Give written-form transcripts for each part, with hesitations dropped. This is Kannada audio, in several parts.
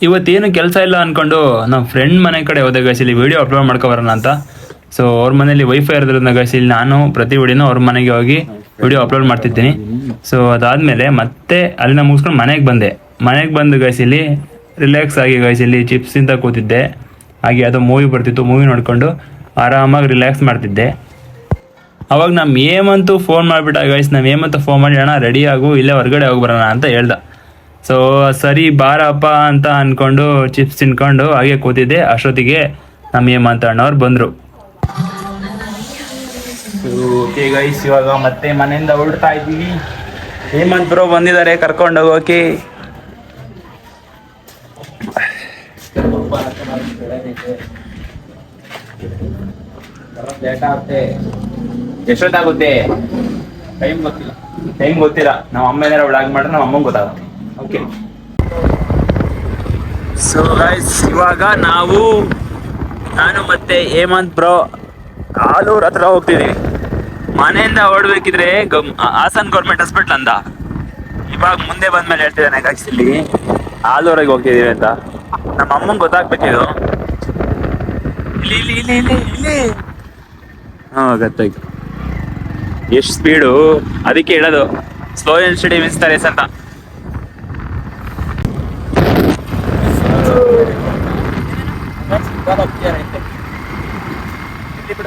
ಇವತ್ತೇನು ಕೆಲಸ ಇಲ್ಲ ಅಂದ್ಕೊಂಡು ನಮ್ಮ ಫ್ರೆಂಡ್ ಮನೆ ಕಡೆ ಹೋದೆ ಗೈಸ್, ಇಲ್ಲಿ ವೀಡಿಯೋ ಅಪ್ಲೋಡ್ ಮಾಡ್ಕೊಬರೋಣ ಅಂತ. ಸೊ ಅವ್ರ ಮನೇಲಿ ವೈಫೈ ಇರೋದ್ರಿಂದ ಗೈಸ್ ಇಲ್ಲಿ ನಾನು ಪ್ರತಿ ವಿಡಿಯೋನೂ ಅವ್ರ ಮನೆಗೆ ಹೋಗಿ ವಿಡಿಯೋ ಅಪ್ಲೋಡ್ ಮಾಡ್ತಿದ್ದೀನಿ. ಸೊ ಅದಾದಮೇಲೆ ಮತ್ತೆ ಅಲ್ಲಿನ ಮುಗಿಸ್ಕೊಂಡು ಮನೆಗೆ ಬಂದು ಗೈಸ್ ಇಲ್ಲಿ ರಿಲ್ಯಾಕ್ಸ್ ಆಗಿ ಗೈಸ್ ಇಲ್ಲಿ ಚಿಪ್ಸ್ ಇಂದ ಕೂತಿದ್ದೆ. ಹಾಗೆ ಅದು ಮೂವಿ ಬರ್ತಿತ್ತು, ಮೂವಿ ನೋಡಿಕೊಂಡು ಆರಾಮಾಗಿ ರಿಲ್ಯಾಕ್ಸ್ ಮಾಡ್ತಿದ್ದೆ. ಅವಾಗ ನಮ್ಮ ಹೇಮಂತು ಫೋನ್ ಮಾಡಿಬಿಟ್ಟ ಗೈಸ್. ನಮ್ಮ ಹೇಮಂತು ಫೋನ್ ಮಾಡಿ ಅಣ್ಣ ರೆಡಿ ಆಗು, ಇಲ್ಲೇ ಹೊರಗಡೆ ಹೋಗಿ ಬರೋಣ ಅಂತ ಹೇಳ್ದ. ಸೊ ಸರಿ ಬಾರಪ್ಪ ಅಂತ ಅಂದ್ಕೊಂಡು ಚಿಪ್ಸ್ ತಿನ್ಕೊಂಡು ಹಾಗೆ ಕೂತಿದ್ದೆ. ಅಷ್ಟೊತ್ತಿಗೆ ನಮ್ಮ ಹೇಮಂತ ಅಣ್ಣವ್ರು ಬಂದರು. ಓಕೆ ಗೈಸ್, ಇವಾಗ ಮತ್ತೆ ಮನೆಯಿಂದ ಹೊರಡ್ತಾ ಇದ್ದೀವಿ. ಹೇಮಂತ್ ಬ್ರೋ ಬಂದಿದ್ದಾರೆ ಕರ್ಕೊಂಡು ಹೋಗೋಕೆ. ಎಷ್ಟೊತ್ತಾಗುತ್ತೆ ಟೈಮ್ ಗೊತ್ತಿಲ್ಲ. ನಮ್ಮ ಅಮ್ಮ ಏನಾರ ವ್ಲಾಗ್ ಮಾಡ್ರೆ ನಮ್ಮ ಅಮ್ಮಂಗೆ ಗೊತ್ತಾಗುತ್ತೆ. ಓಕೆ, ಸೊ ಗೈಸ್ ಇವಾಗ ನಾನು ಮತ್ತೆ ಹೇಮಂತ್ ಬ್ರೋ ಆಲೂರ್ ಹತ್ರ ಹೋಗ್ತಿದ್ದೀವಿ. ಮನೆಯಿಂದ ಹೊರಡ್ಬೇಕಿದ್ರೆ ಹಾಸನ್ ಗೌರ್ಮೆಂಟ್ ಹಾಸ್ಪಿಟ್ಲ್ ಅಂತ. ಇವಾಗ ಮುಂದೆ ಬಂದ್ಮೇಲೆ ಹೇಳ್ತಿದ್ದಾನೆ ಗೈಸ್ ಇಲ್ಲಿ ಆಲೂರಿಗೆ ಹೋಗ್ತಿದ್ದೀವಿ ಅಂತ. ನಮ್ಮ ಅಮ್ಮಂಗೆ ಗೊತ್ತಾಗ್ಬೇಕಿದು. ಇಲ್ಲಿ ಹಾಂ ಗೊತ್ತಾಯ್ತು. ಎಷ್ಟು ಸ್ಪೀಡು, ಅದಕ್ಕೆ ಹೇಳೋದು ಸ್ಲೋ ಆ್ಯಂಡ್ ಸ್ಟಡಿ ಮಿನ್ಸ್ತಾರೆ ಅಂತ.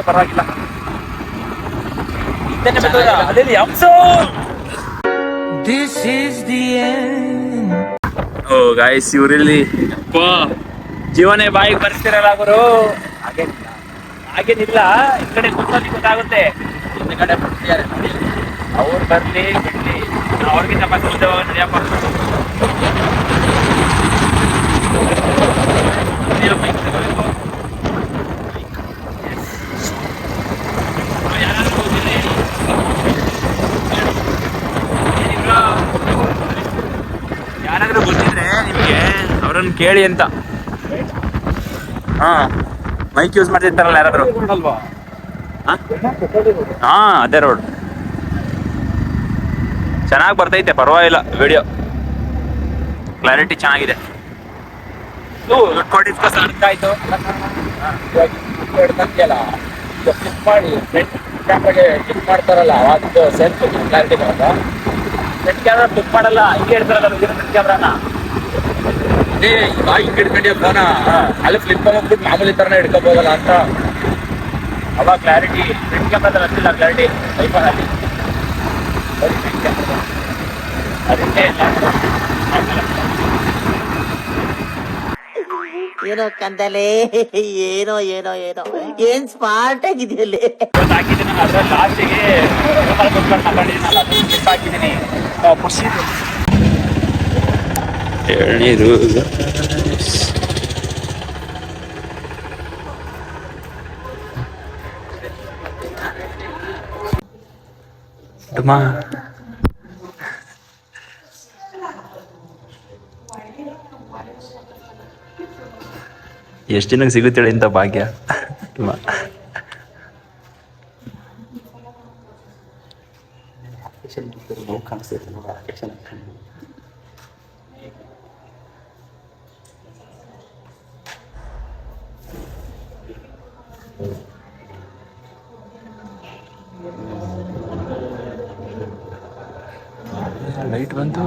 ಪರವಾಗಿಲ್ಲ. ಓ ಗಾಯ್ಸ್, ಇವರಲ್ಲಿ ಜೀವನೇ ಬಾಯಿಗೆ ಬರ್ತಿರಲ್ಲ ಗುರು. ಹಾಗೇನಿಲ್ಲ, ಈ ಕಡೆ ಕೂತ್ಕೊಂಡು ಗೊತ್ತಾಗುತ್ತೆ. ಹಿಂದ್ಗಡೆ ಬರ್ತಿದ್ದಾರೆ ನೋಡಿ, ಅವ್ರು ಬರ್ಲಿ ಬಿಡ್ಲಿ ಅವ್ರಿಗಿಂತ ಮತ್ತೆ ಮುಂದೆ ನಡೆಯಪ್ಪ. ಯಾರಾದ್ರೂ ಗೊತ್ತಿದ್ರೆ ನಿಮಗೆ ಅವ್ರನ್ನ ಕೇಳಿ ಅಂತ. ಹಾ, ಮೈಕ್ ಯೂಸ್ ಮಾಡ್ತಿರ್ತಾರಲ್ಲ ಯಾರಾದ್ರು ಅಲ್ವಾ? ಹಾ, ಅದೇ ರೋಡ್. ಚೆನ್ನಾಗಿ ಬರ್ತೈತೆ, ಪರವಾಗಿಲ್ಲ. ವಿಡಿಯೋ ಕ್ಲಾರಿಟಿ ಚೆನ್ನಾಗಿದೆ. ಆಯ್ತು ಕ್ಲಿಕ್ ಮಾಡಿ ಫ್ರಂಟ್ ಕ್ಯಾಮ್ರಾಗೆ ಕ್ಲಿಕ್ ಮಾಡ್ತಾರಲ್ಲ, ಅದು ಸೆಲ್ಫ್ ಕ್ಲಾರಿಟಿ ಬರೋದು. ಫ್ರಂಟ್ ಕ್ಯಾಮ್ರಾ ಕ್ಲಿಕ್ ಮಾಡಲ್ಲ, ಹಿಂಗೆ ಇಡ್ತಾರಲ್ಲ ಫ್ರಂಟ್ ಕ್ಯಾಮ್ರಾನ. ಹಿಂಗೆ ಹಿಡ್ಕೊಂಡ್ಯ ಫೋನ, ಅಲ್ಲಿ ಫ್ಲಿಪ್ ಮಾಡ್ಬಿಟ್ಟು ಮಾಮೂಲಿ ಥರನೇ ಹಿಡ್ಕೋಬೋದಲ್ಲ ಅಂತ. ಅವಾಗ ಕ್ಲಾರಿಟಿ ಫ್ರಂಟ್ ಕ್ಯಾಮ್ರಾದಲ್ಲಿ ಅಷ್ಟಿಲ್ಲ ಕ್ಲಾರಿಟಿ ಐಫೋನಲ್ಲಿ. ಅದಕ್ಕೆ ಏನೋ ಕಂದಲೆ, ಏನೋ ಏನೋ ಏನೋ ಏನ್ ಸ್ಮಾರ್ಟ್ ಆಗಿದೆಯಲ್ಲಿ ಹಾಕಿದ್ದೀನಿ. ಅದ್ರಲ್ಲಿ ಲಾಸ್ಟಿಗೆ ಮಾತಾಡಿದ್ದೀನಲ್ಲ, ಕ್ಲಿಪ್ ಹಾಕಿದ್ದೀನಿ. ಖುಷಿ ಎಳ್ನೀರು. ಎಷ್ಟು ಜನಕ್ಕೆ ಸಿಗುತ್ತೇಳಿ ಇಂಥ ಭಾಗ್ಯ. ಲೈಟ್ ಬಂತು.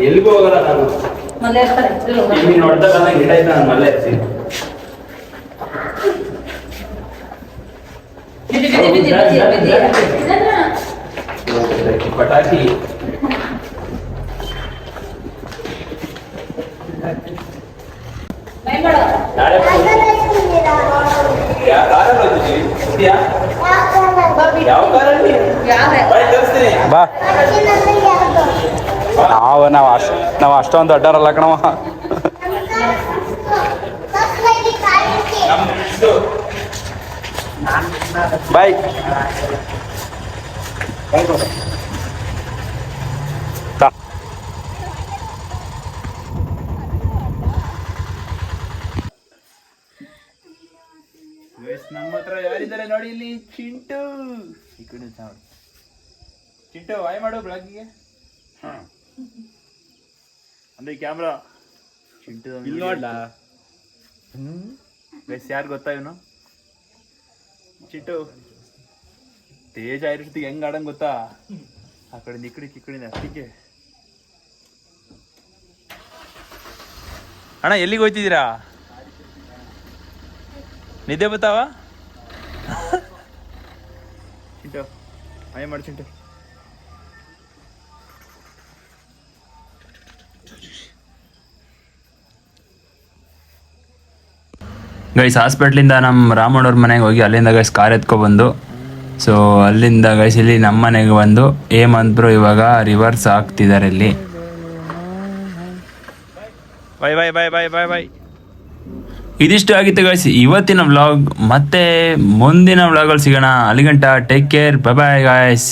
ಎಲ್ಲಿಗೂ ಹೋಗಲ್ಲ ನಾನು. ನೋಡ್ತಾ ಗಿಡ ಇದ್ದ ನಾನು ಮಲ್ಲೆ ಪಟಾಕಿ. ಬಾ, ನಾವು ಅಷ್ಟೊಂದು ಅಡ್ಡಾರಲ್ಲ ಕಣವ. ಬಾಯ್. ಇಲ್ಲಿ ಚಿಂಟು ಈ ಕಡೆ ಚಿಂಟು ವಾಯ್ ಮಾಡು ಬ್ಲಾಗಿಗೆ ಅಂದ್ರೆ ಕ್ಯಾಮ್ರಾ ಚಿಂಟು ಇಲ್ಲಿ ನೋಡ್ಲಾ ಗೈಸ್ ಯಾರು ಗೊತ್ತಾ ಇವನು ಚಿಂಟು ತೇಜ ಇರೋಷ್ಟಿಗೆ ಹೆಂಗ್ ಆಡಂಗ್ ಗೊತ್ತಾ ಆ ಕಡೆ ಈ ಕಡೆ ಅಷ್ಟಿಗೆ ಅಣ್ಣ ಎಲ್ಲಿಗೆ ಹೋಗ್ತಿದ್ದೀರಾ ನಿದ್ದೆ ಬತ್ತಾವ ಚಿಂಟು ಹಾಯ್ ಮಾಡಿ ಚಿಂಟು ಗೈಸ್ ಹಾಸ್ಪಿಟ್ಲಿಂದ ನಮ್ಮ ರಾಮಣ್ಣವ್ರ ಮನೆಗೆ ಹೋಗಿ ಅಲ್ಲಿಂದ ಗೈಸ್ ಕಾರ್ ಎತ್ಕೊಬಂದು ಸೊ ಅಲ್ಲಿಂದ ಗೈಸ್ ಇಲ್ಲಿ ನಮ್ಮ ಮನೆಗೆ ಬಂದು ಏಮಂದ್ರು ಇವಾಗ ರಿವರ್ಸ್ ಆಗ್ತಿದ್ದಾರೆ ಇಲ್ಲಿ bye bye bye bye bye bye ಇದಿಷ್ಟು ಆಗಿತ್ತು ಗೈಸ್ ಇವತ್ತಿನ ವ್ಲಾಗ್ ಮತ್ತೆ ಮುಂದಿನ ವ್ಲಾಗಲ್ಲಿ ಸಿಗೋಣ ಅಲ್ಲಿಗಂಟ take care bye bye guys